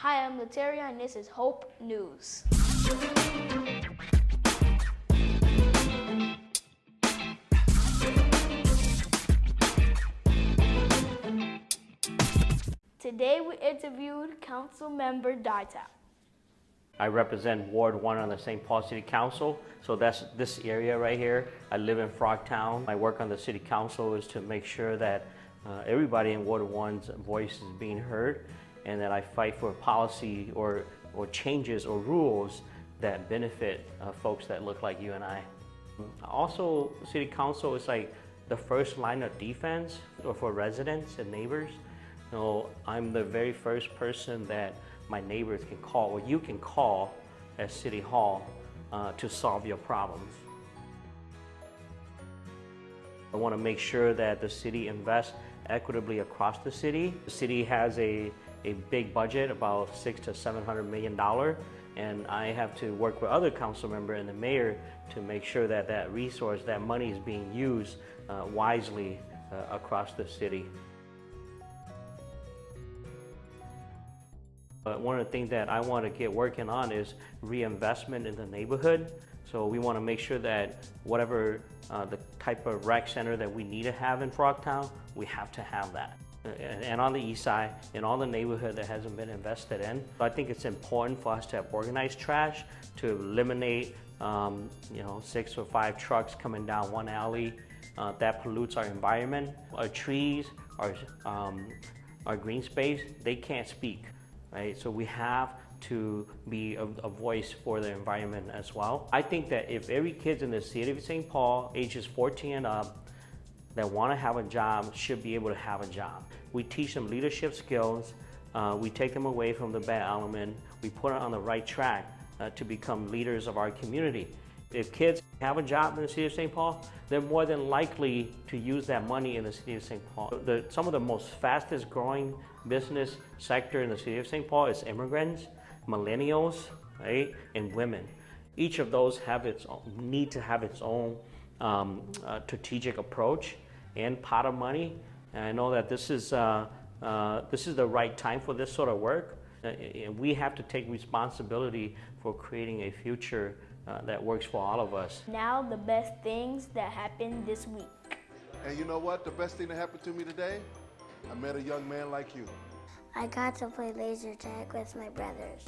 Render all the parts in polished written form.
Hi, I'm Lataria and this is Hope News. Today we interviewed Council Member Dai Thao. I represent Ward 1 on the St. Paul City Council, so that's this area right here. I live in Frogtown. My work on the City Council is to make sure that everybody in Ward 1's voice is being heard, and that I fight for policy or changes or rules that benefit folks that look like you and I. Also, City Council is like the first line of defense for residents and neighbors. You know, I'm the very first person that my neighbors can call, or you can call at City Hall to solve your problems. I want to make sure that the city invests equitably across the city. The city has a big budget, about $600 to $700 million, and I have to work with other council members and the mayor to make sure that that resource, that money is being used wisely across the city. One of the things that I want to get working on is reinvestment in the neighborhood. So we want to make sure that whatever the type of rec center that we need to have in Frogtown, we have to have that. And on the east side, in all the neighborhood that hasn't been invested in. I think it's important for us to have organized trash, to eliminate 6 or 5 trucks coming down one alley. That pollutes our environment. Our trees, our green space, they can't speak. Right? So we have to be a voice for the environment as well. I think that if every kid in the city of St. Paul, ages 14 and up, that want to have a job should be able to have a job. We teach them leadership skills, we take them away from the bad element, we put them on the right track to become leaders of our community. If kids have a job in the city of St. Paul, they're more than likely to use that money in the city of St. Paul. Some of the most fastest growing business sector in the city of St. Paul is immigrants, millennials, right, and women. Each of those need to have its own strategic approach and pot of money. And I know that this is the right time for this sort of work. We have to take responsibility for creating a future that works for all of us. Now the best things that happened this week. And you know what? The best thing that happened to me today? I met a young man like you. I got to play laser tag with my brothers.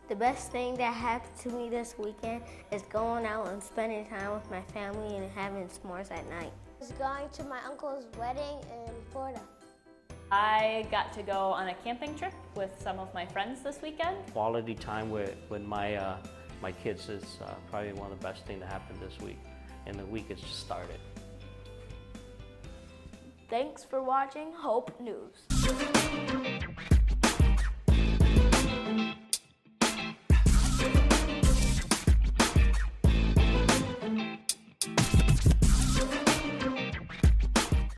The best thing that happened to me this weekend is going out and spending time with my family and having s'mores at night. I was going to my uncle's wedding in Florida. I got to go on a camping trip with some of my friends this weekend. Quality time with my kids is probably one of the best things that happened this week, and the week has just started. Thanks for watching Hope News.